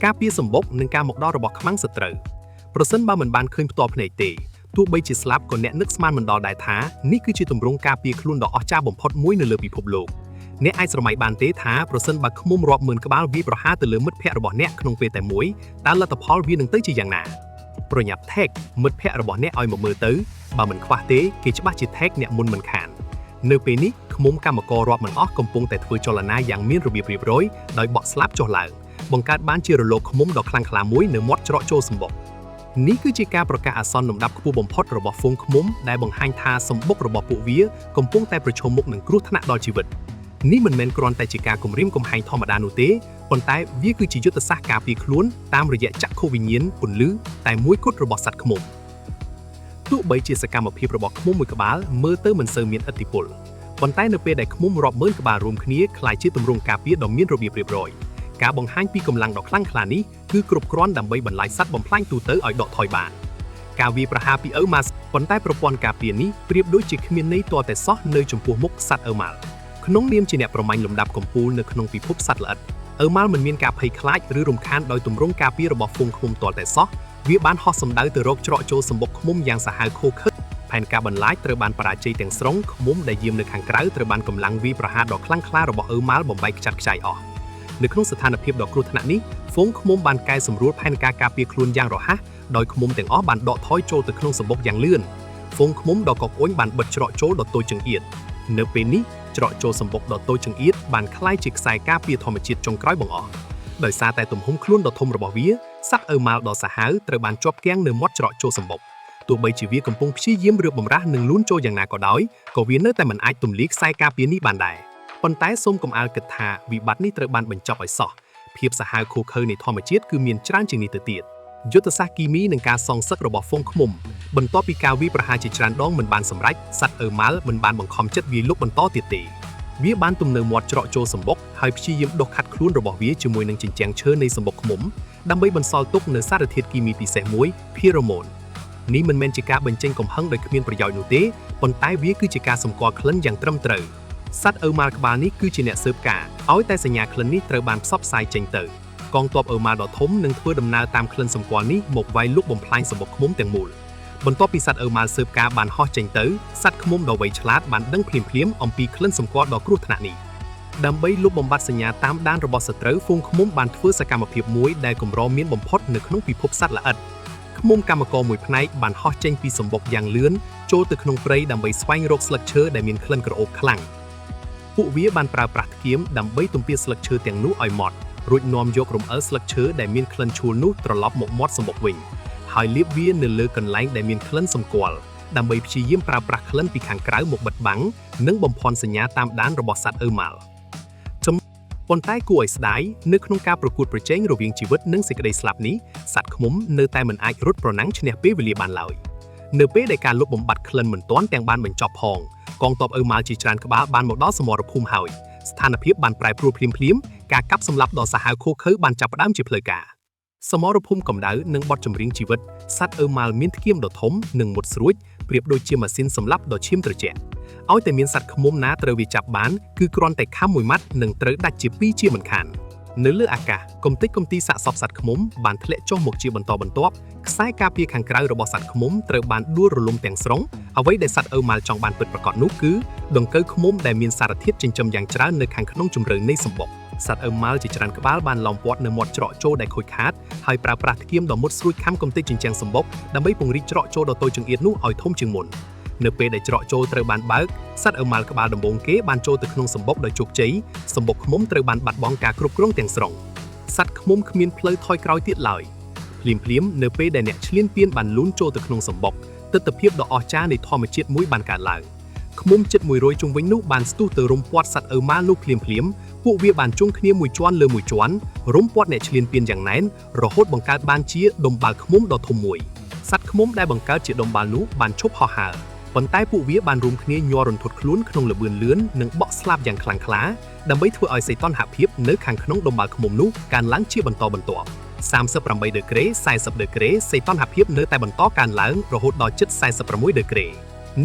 ការពារសម្បុកនិងការមកដល់របស់ខ្មាំងសត្រូវប្រសិនបើមិនបានឃើញផ្ទាល់ភ្នែកទេទោះបីជាស្លាប់ក៏អ្នកនឹកស្មានមិនដល់ដែរថានេះគឺជាទម្រង់ការពារខ្លួនដ៏អស្ចារ្យបំផុតមួយនៅលើពិភពលោកអ្នកអាចស្រមៃបានទេថាប្រសិនបើឃ្មុំរាប់ម៉ឺនក្បាលវាប្រហារទៅលើមិត្តភ័ក្តិរបស់អ្នកក្នុងពេលតែមួយតើលទ្ធផលវានឹងទៅជាយ៉ាងណាប្រញាប់ tag មិត្តភ័ក្តិរបស់អ្នកឲ្យមកមើលទៅបើមិនខ្វះទេគេច្បាស់ជា tag អ្នកមុនមិនខាននៅពេលនេះឃ្មុំកម្មកររាប់មិនអស់កំពុងតែធ្វើចលនាយ៉ាងមានរបៀបរៀបរយដោយបក់ស្លាប់ចុះឡើងបង្កើតបានជារលកឃ្មុំដ៏ខ្លាំងក្លាមួយនៅមាត់ច្រកចូលសម្បុកនេះគឺជាការប្រកាសអាសន្នលំដាប់ខ្ពស់បំផុតរបស់ហ្វូងឃ្មុំដែលបង្ហាញថាសម្បុករបស់ពួកវាកំពុងតែប្រឈមមុខនឹងគ្រោះថ្នាក់ដល់ជីវិតនេះមិនមែនគ្រាន់តែជាការគំរាមកំហែងធម្មតានោះទេប៉ុន្តែវាគឺជាយុទ្ធសាស្ត្រការពារខ្លួនតាមរយៈចក្ខុវិញ្ញាណពន្លឺតែមួយគត់របស់សត្វឃ្មុំទោះបីជាសកម្មភាពរបស់ឃ្មុំមួយក្បាលមើលទៅមិនសូវមានឥទ្ធិពលប៉ុន្តែនៅពេលដែលឃ្មុំរាប់ម៉ឺនក្បាលរួមគ្នាក្លាយជាទម្រង់ការពារដ៏មានរបៀបរៀបរយការបង្ហាញពីកម្លាំងដ៏ខ្លាំងក្លានេះគឺគ្រប់គ្រាន់ដើម្បីបន្លាយសត្វបំផ្លាញទូទៅឲ្យដកថយបានការវាយប្រហារពីអ៊ឺម៉ាល់ប៉ុន្តែប្រព័ន្ធការពារនេះប្រៀបដូចជាគ្មានន័យទាល់តែសោះនៅចំពោះមុខសត្វអ៊ឺម៉ាល់ក្នុងនាមជាអ្នកប្រមាញ់លំដាប់កំពូលនៅក្នុងពិភពសត្វល្អិតអ៊ឺម៉ាល់មិនមានការភ័យខ្លាចឬរំខានដោយទម្រង់ការពាររបស់ហ្វូងឃ្មុំទាល់តែសោះវាបានហោះសម្ដៅទៅរកច្រកចូលសម្បុកឃ្មុំយ៉ាងសាហាវឃោឃឹកផែនការបន្លាចត្រូវបានបរាជ័យទាំងស្រុងឃ្មុំដែលយាមនៅខាងក្រៅត្រូវបានកម្លាំងវាយប្រហារដ៏ខ្លាំងក្លារបស់អ៊ឺម៉ាល់បំបែកខ្ចាត់ខ្ចាយអស់នៅក្នុងស្ថានភាពដ៏គ្រោះថ្នាក់នេះហ្វូងឃ្មុំបានកែសម្រួលផែនការការពារខ្លួនយ៉ាងរហ័សដោយឃ្មុំទាំងអស់បានដកថយចូលទៅក្នុងសម្បុកយ៉ាងលឿនហ្វូងឃ្មុំដ៏កកអួនបានបិទច្រកចូលដ៏តូចចង្អៀតនៅពេលនេះច្រកចូលសម្បុកដ៏តូចចង្អៀតបានក្លាយជាខ្សែការពារធម្មជាតិចុងក្រោយបង្អស់ដោយសារតែទំហំខ្លួនដ៏ធំរបស់វាសត្វអ៊ឺម៉ាល់ដ៏សាហាវត្រូវបានជាប់គាំងនៅមាត់ច្រកចូលសម្បុកទោះបីជាវាកំពុងព្យាយាមរឹបបំរាស់និងលូនចូលយ៉ាងណាក៏ដោយក៏វានៅតែមិនអាចទម្លាយខ្សែការពារនេះបានដែរប៉ុន្តែសូមកុំអាលគិតថាវិបត្តិនេះត្រូវបានបញ្ចប់ឲ្យសោះភាពសាហាវឃោឃៅនៃធម្មជាតិគឺមានច្រើនជាងនេះទៅទៀតយុទ្ធសាស្ត្រគីមីនិងការសងសឹករបស់ហ្វូងឃ្មុំបន្ទាប់ពីការវាយប្រហារជាច្រើនដងមិនបានសម្រេចសត្វអ៊ឺម៉ាល់មិនបានបង្ខំចិត្តវាយលុកបន្តទៀតទេវាបានទំនៅមាត់ច្រកចូលសម្បុកហើយព្យាយាមដុសខាត់ខ្លួនរបស់វាជាមួយនឹងជញ្ជាំងឈើនៃសម្បុកឃ្មុំដើម្បីបន្សល់ទុកនូវសារធាតុគីមីពិសេសមួយ Pheromone នេះមិនមែនជាការបញ្ចេញកំហឹងដោយគ្មានប្រយោជន៍នោះទេប៉ុន្តែវាគឺជាការសម្គាល់ក្លិនយ៉ាងត្រឹមត្រូវសត្វអ៊ឺម៉ាល់ក្បាលនេះគឺជាអ្នកស៊ើបការឲ្យតែសញ្ញាក្លិននេះត្រូវបានផ្សព្វផ្សាយចេញទៅកងទ័ពអ៊ឺម៉ាល់ដ៏ធំនឹងធ្វើដំណើរតាមក្លិនសម្គាល់នេះមកវាយលុកបំផ្លាញសម្បុកឃ្មុំទាំងមូលបន្ទាប់ពីសត្វអ៊ឺម៉ាល់ស៊ើបការបានហោះចេញទៅសត្វឃ្មុំដ៏វៃឆ្លាតបានដឹងភ្លាមៗអំពីក្លិនសម្គាល់ដ៏គ្រោះថ្នាក់នេះដើម្បីលុបបំបាត់សញ្ញាតាមដានរបស់សត្រូវហ្វូងឃ្មុំបានធ្វើសកម្មភាពមួយដែលកម្រមានបំផុតនៅក្នុងពិភពសត្វល្អិតឃ្មុំកម្មករមួយផ្នែកបានហោះចេញពីសម្បុកយ៉ាងលឿនចូលទៅក្នុងព្រៃដើម្បីស្វែងរកស្លឹកឈើដែលមានក្លិនក្រអូបខ្លាំងពួកវាបានប្រើប្រាស់ធ្គាមដើម្បីទំពាស្លឹកឈើទាំងនោះឲ្យម៉ត់រួចនាំយករំអិលស្លឹកឈើដែលមានក្លិនឆួលនោះត្រឡប់មកមាត់សម្បុកវិញហើយលាបវានៅលើកន្លែងដែលមានក្លិនសម្គាល់ដើម្បីព្យាយាមប្រើប្រាស់ក្លិនពីខាងក្រៅមកបិទបាំងនិងបំភាន់សញ្ញាតាមដានរបស់សត្វអ៊ឺម៉ាល់ប៉ុន្តែគួរឲ្យស្ដាយនៅក្នុងការប្រកួតប្រជែងរវាងជីវិតនិងសេចក្តីស្លាប់នេះសត្វឃ្មុំនៅតែមិនអាចរត់ប្រណាំងឈ្នះពេលវេលាបានឡើយនៅពេលដែលការលុបបំបាត់ក្លិនមិនទាន់ទាំងបានបញ្ចប់ផងកងទ័ពអ៊ឺម៉ាល់ជាច្រើនក្បាលបានមកដល់សមរភូមិហើយស្ថានភាពបានប្រែប្រួលភ្លាមៗការកាប់សម្លាប់ដ៏សាហាវឃោឃៅបានចាប់ផ្ដើមជាផ្លូវការសមរភូមិកម្ដៅនិងបទចម្រៀងជីវិតសត្វអ៊ឺម៉ាល់មានធ្គាមដ៏ធំនិងមុតស្រួចប្រៀបដូចជាម៉ាស៊ីនសម្លាប់ដ៏ឈាមត្រជាក់ឲ្យតែមានសត្វឃ្មុំណាត្រូវវាចាប់បានគឺគ្រាន់តែខំមួយម៉ាត់និងត្រូវដាច់ជាពីរជាមិនខាននៅលើអាកាសកំទេចកំទីសាកសពសត្វឃ្មុំបានធ្លាក់ចុះមកជាបន្តបន្ទាប់ខ្សែការពារខាងក្រៅរបស់សត្វឃ្មុំត្រូវបានដួលរលំទាំងស្រុងអ្វីដែលសត្វអ៊ឺម៉ាល់ចង់បានពិតប្រាកដនោះគឺដង្កូវឃ្មុំដែលមានសារធាតុចិញ្ចឹមយ៉ាងច្រើននៅខាងក្នុងជម្រៅនៃសម្បុកសត្វអ៊ឺម៉ាល់ជាច្រើនក្បាលបានឡោមព័ទ្ធនៅមាត់ច្រកចូលដែលខូចខាតហើយប្រើប្រាស់ធ្គាមដ៏មុតស្រួចខំកំទេចជញ្ជាំងសម្បុកដើម្បីពង្រីកច្រកចូលដ៏តូចចង្អៀតនោះឲ្យធំជាងមុននៅពេលដែលច្រកចូលត្រូវបានបើកសត្វអ៊ឺម៉ាល់ក្បាលដំបូងគេបានចូលទៅក្នុងសម្បុកដោយជោគជ័យសម្បុកឃ្មុំត្រូវបានបាត់បង់ការគ្រប់គ្រងទាំងស្រុងសត្វឃ្មុំគ្មានផ្លូវថយក្រោយទៀតឡើយភ្លាមៗនៅពេលដែលអ្នកឈ្លានពានបានលូនចូលទៅក្នុងសម្បុកទិដ្ឋភាពដ៏អស្ចារ្យនៃធម្មជាតិមួយបានកើតឡើងឃ្មុំជិត100ជុំវិញនោះបានស្ទុះទៅរុំព័ទ្ធសត្វអ៊ឺម៉ាល់នោះភ្លាមៗពួកវាបានជុំគ្នាមួយជាន់លើមួយជាន់រុំព័ទ្ធអ្នកឈ្លានពានយ៉ាងណែនរហូតបង្កើតបានជាដុំបាល់ឃ្មុំដ៏ធំមួយសត្វឃ្មុំដែលបង្កើតជាដុំបាល់នោះបានឈប់ហោះហើរប៉ុន្តែពួកវាបានរួមគ្នាញ័ររន្ធត់ខ្លួនក្នុងល្បឿនលឿននិងបក់ស្លាប់យ៉ាងខ្លាំងក្លាដើម្បីធ្វើឲ្យសីតុណ្ហភាពនៅខាងក្នុងដុំបាល់ឃ្មុំនោះកើនឡើងជាបន្តបន្ទាប់38ដឺក្រេ40ដឺក្រេសីតុណ្ហភាពនៅតែបន្តកើនឡើងរហូតដល់ជិត46ដឺក្រេ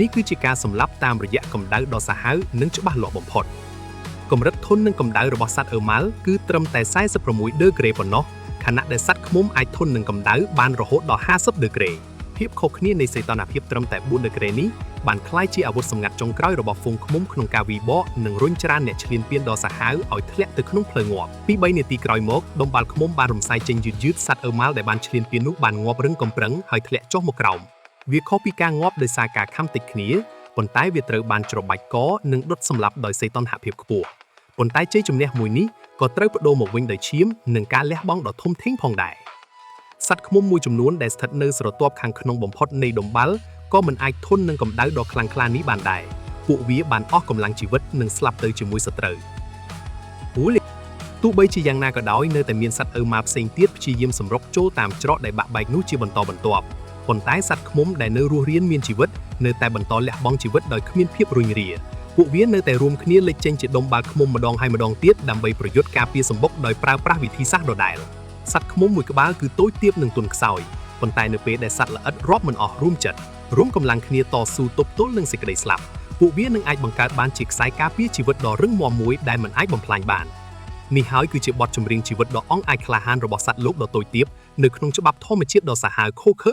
នេះគឺជាការសម្លាប់តាមរយៈកម្ដៅដ៏សាហាវនិងច្បាស់លាស់បំផុតកម្រិតធន់នឹងកម្ដៅរបស់សត្វអ៊ឺម៉ាល់គឺត្រឹមតែ46ដឺក្រេប៉ុណ្ណោះ ខណៈដែលសត្វឃ្មុំអាចធន់នឹងកម្ដៅបានរហូតដល់50ដឺក្រេភាពខុសគ្នានៃសីតុណ្ហភាពត្រឹមតែ4ដឺក្រេនេះបានក្លាយជាអាវុធសម្ងាត់ចុងក្រោយរបស់ហ្វូងឃ្មុំក្នុងការវាយបកនិងរុញច្រានអ្នកឈ្លានពានដ៏សាហាវឲ្យធ្លាក់ទៅក្នុងភ្លើងងាប់ពី3នាទីក្រោយមកដុំបាល់ឃ្មុំបានរំសាយចេញយឺតៗសត្វអឺម៉ាល់ដែលបានឈ្លានពាននោះបានងាប់រឹងកំប្រឹងហើយធ្លាក់ចុះមកក្រោមវាខុសពីការងាប់ដោយសារការខំតិចគ្នាប៉ុន្តែវាត្រូវបានច្របាច់កនិងដុតសម្លាប់ដោយសីតុណ្ហភាពខ្ពស់ប៉ុន្តែជ័យជំនះមួយនេះក៏ត្រូវបដូរមកវិញដោយឈាមនិងការលះបង់ដ៏ធំធេងផងដែរសត្វឃ្មុំមួយចំនួនដែលស្ថិតនៅស្រទាប់ខាងក្នុងបំផុតនៃដុំបាល់ក៏មិនអាចធន់នឹងកម្ដៅដ៏ខ្លាំងក្លានេះបានដែរពួកវាបានអស់កម្លាំងជីវិតនិងស្លាប់ទៅជាមួយសត្រូវទោះបីជាយ៉ាងណាក៏ដោយនៅតែមានសត្វអឺម៉ាល់ផ្សេងទៀតព្យាយាមសម្រុកចូលតាមច្រកដែលបាក់បែកនោះជាបន្តបន្ទាប់ប៉ុន្តែសត្វឃ្មុំដែលនៅរស់រានមានជីវិតនៅតែបន្តលះបង់ជីវិតដោយគ្មានភាពរុញរាពួកវានៅតែរួមគ្នាលេចចេញជាដុំបាល់ឃ្មុំម្ដងហើយម្ដងទៀតដើម្បីប្រយុទ្ធការពារសម្បុកដោយប្រើប្រាស់វិធីសាស្ត្រដដែលសត្វឃ្មុំមួយក្បាលគឺតូចទាបនិងទន់ខ្សោយប៉ុន្តែនៅពេលដែលសត្វល្អិតរាប់មិនអស់រួមចិត្តរួមកម្លាំងគ្នាតស៊ូទប់ទល់នឹងសេចក្តីស្លាប់ពួកវានឹងអាចបង្កើតបានជាខ្សែការពារជីវិតដ៏រឹងមាំមួយដែលមិនអាចបំផ្លាញបាននេះហើយគឺជាបទចម្រៀងជីវិតដ៏អង់អាចក្លាហានរបស់សត្វលោកដ៏តូចទាបនៅក្នុងច្បាប់ធម្មជាតិដ៏សាហាវឃោរឃៅ